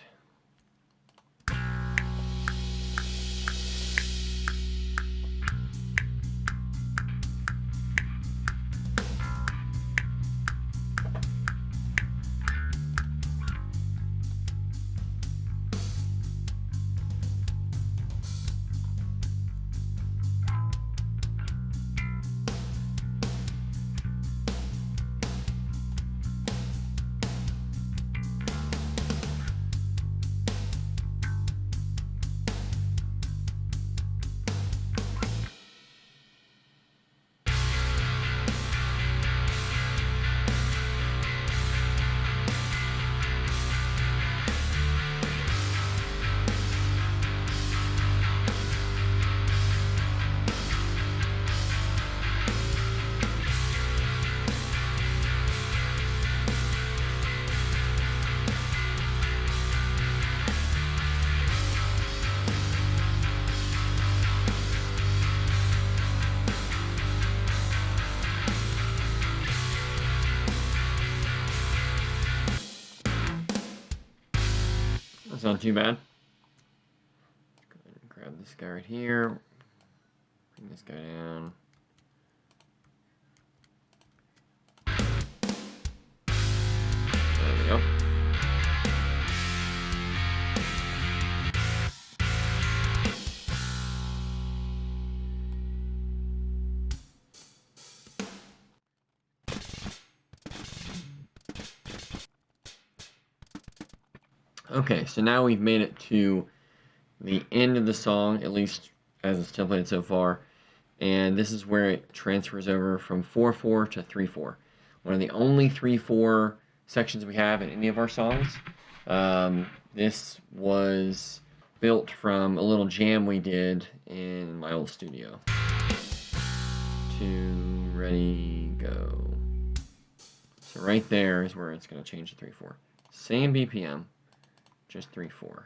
That's not too bad. Let's go ahead and grab this guy right here. Bring this guy down. There we go. Okay, so now we've made it to the end of the song, at least as it's templated so far, and this is where it transfers over from 4/4 to 3/4. One of the only 3/4 sections we have in any of our songs. This was built from a little jam we did in my old studio. 2, ready, go. So right there is where it's going to change to 3/4. Same BPM. Just 3/4.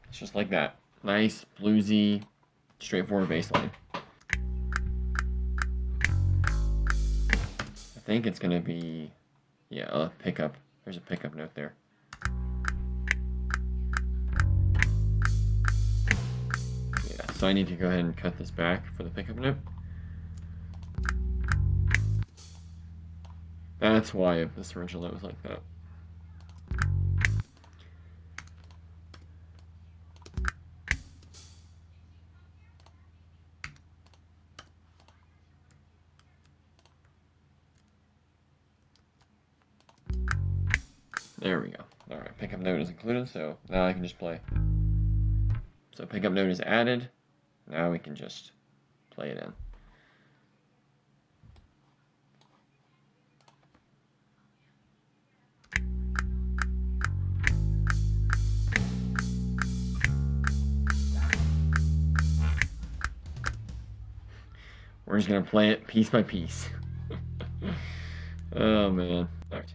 It's just like that. Nice, bluesy, straightforward bass line. I think it's going to be, yeah, a pickup. There's a pickup note there. Yeah, so I need to go ahead and cut this back for the pickup note. That's why this original note was like that. There we go. Alright, pickup note is included, so now I can just play. So pickup note is added. Now we can just play it in. We're just going to play it piece by piece. Oh, man. All right.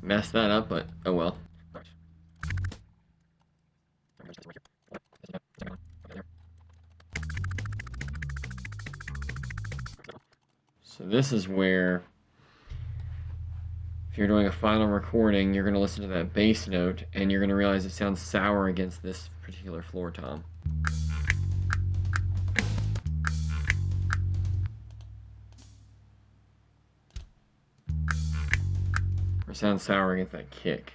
Messed that up, but oh well. So this is where, if you're doing a final recording, you're going to listen to that bass note, and you're going to realize it sounds sour against this particular floor tom. Or sounds sour against that kick.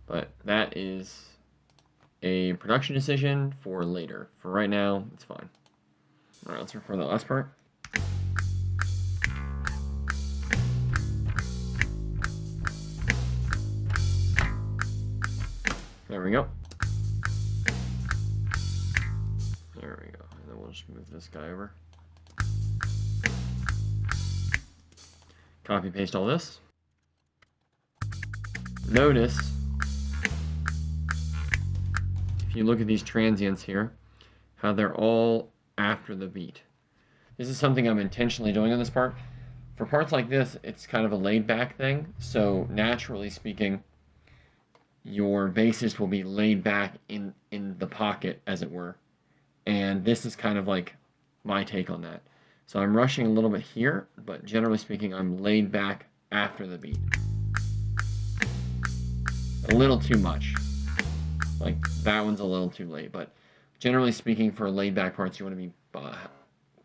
But that is a production decision for later. For right now, it's fine. Alright, let's record that last part. There we go. There we go. And then we'll just move this guy over. Copy paste all this. Notice, if you look at these transients here, how they're all after the beat. This is something I'm intentionally doing on this part. For parts like this, it's kind of a laid back thing. So naturally speaking, your bassist will be laid back in the pocket, as it were. And this is kind of like my take on that. So I'm rushing a little bit here, but generally speaking, I'm laid back after the beat. A little too much. Like, that one's a little too late, but generally speaking, for laid back parts, you want to be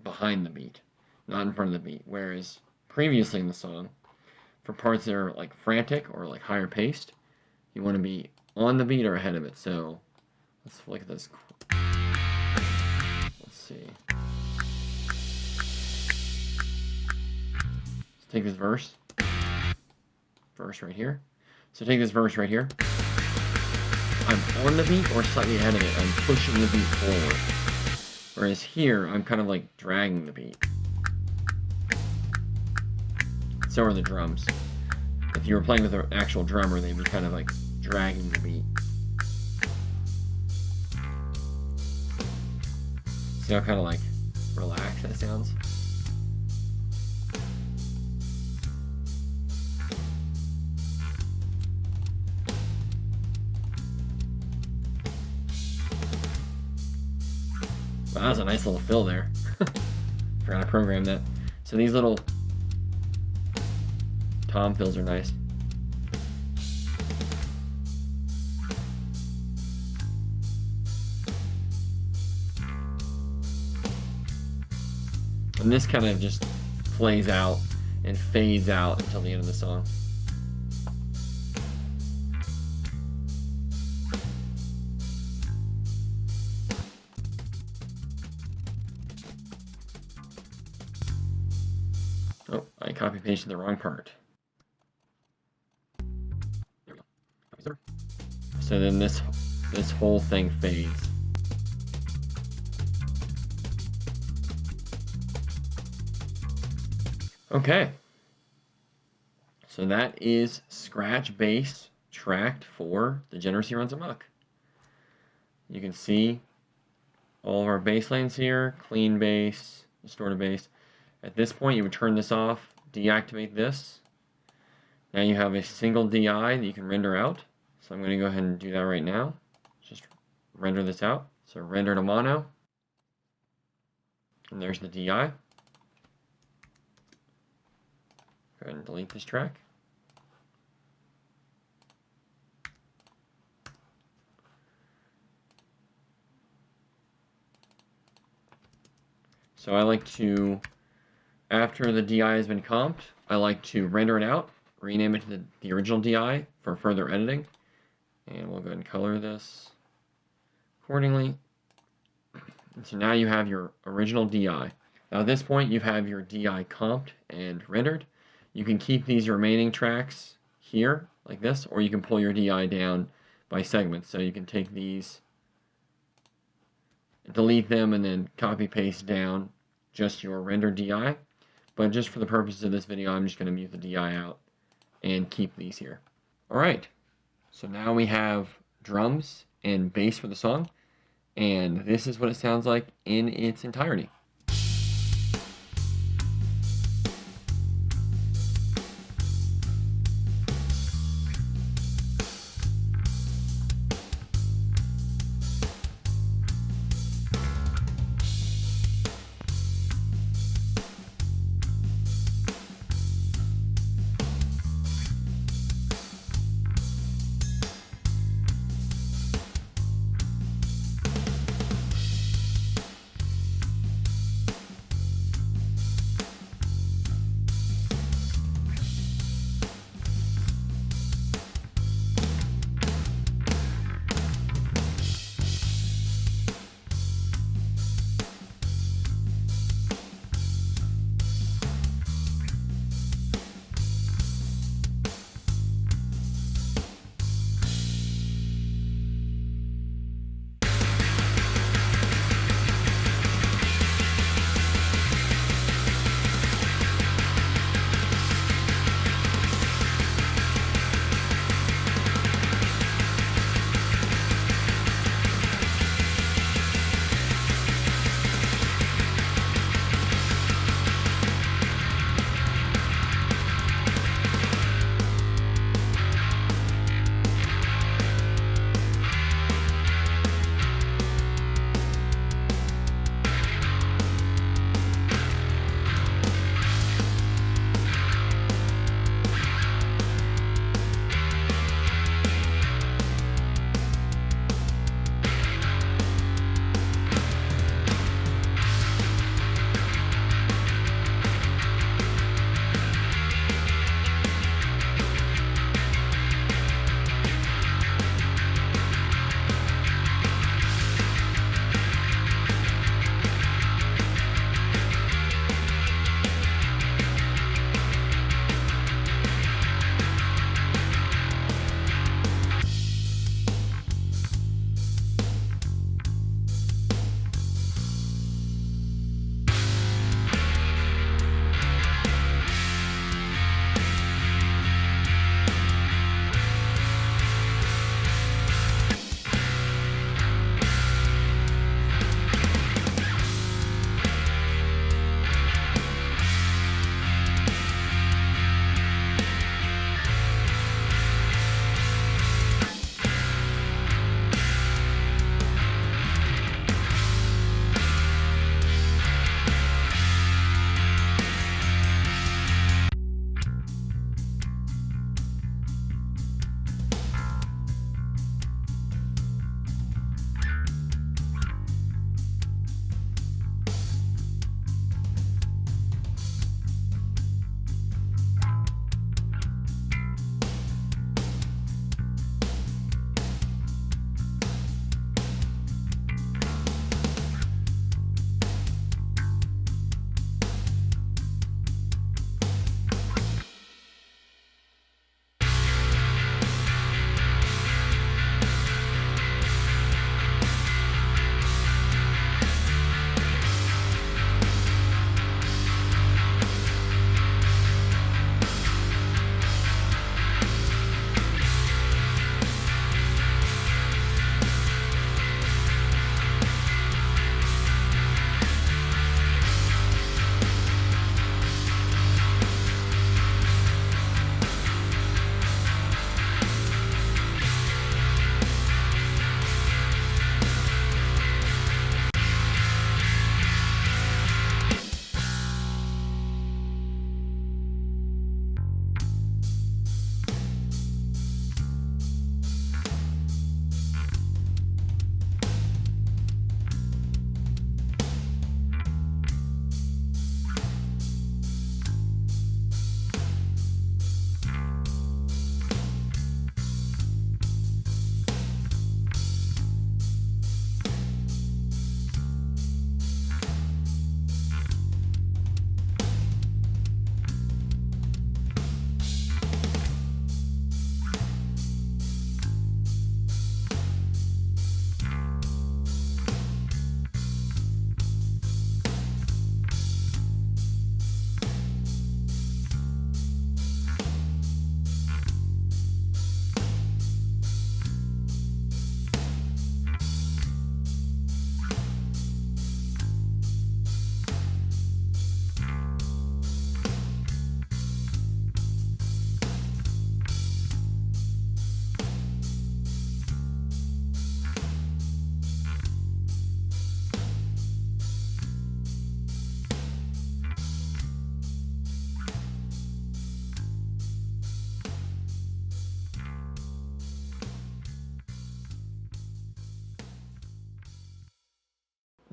behind the beat, not in front of the beat. Whereas previously in the song. For parts that are like frantic or like higher paced, you want to be on the beat or ahead of it. So let's look at this. Let's see. Let's take this verse right here. So take this verse right here. I'm on the beat or slightly ahead of it. I'm pushing the beat forward. Whereas here, I'm kind of like dragging the beat. So are the drums. If you were playing with an actual drummer, they'd be kind of like dragging the beat. See how kind of like relaxed that sounds? Wow, that was a nice little fill there. Forgot to program that. So these little tom fills are nice. And this kind of just plays out and fades out until the end of the song. Oh, I copy pasted the wrong part. There we go. So then this whole thing fades. Okay. So that is scratch bass tracked for Degeneracy Runs Amok. You can see all of our bass lanes here, clean bass, distorted bass. At this point, you would turn this off, deactivate this. Now you have a single DI that you can render out. So I'm going to go ahead and do that right now. Just render this out. So render to mono. And there's the DI. Go ahead and delete this track. So I like to, after the DI has been comped, I like to render it out, rename it to the original DI for further editing. And we'll go ahead and color this accordingly. And so now you have your original DI. Now at this point you have your DI comped and rendered. You can keep these remaining tracks here like this, or you can pull your DI down by segments. So you can take these, delete them, and then copy paste down just your rendered DI. But just for the purposes of this video, I'm just going to mute the DI out and keep these here. Alright, so now we have drums and bass for the song, and this is what it sounds like in its entirety.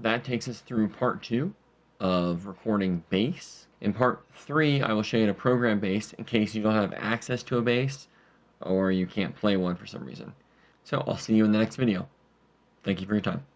that takes us through part 2 of recording bass. In part 3, I will show you how to program bass in case you don't have access to a bass or you can't play one for some reason. So I'll see you in the next video. Thank you for your time.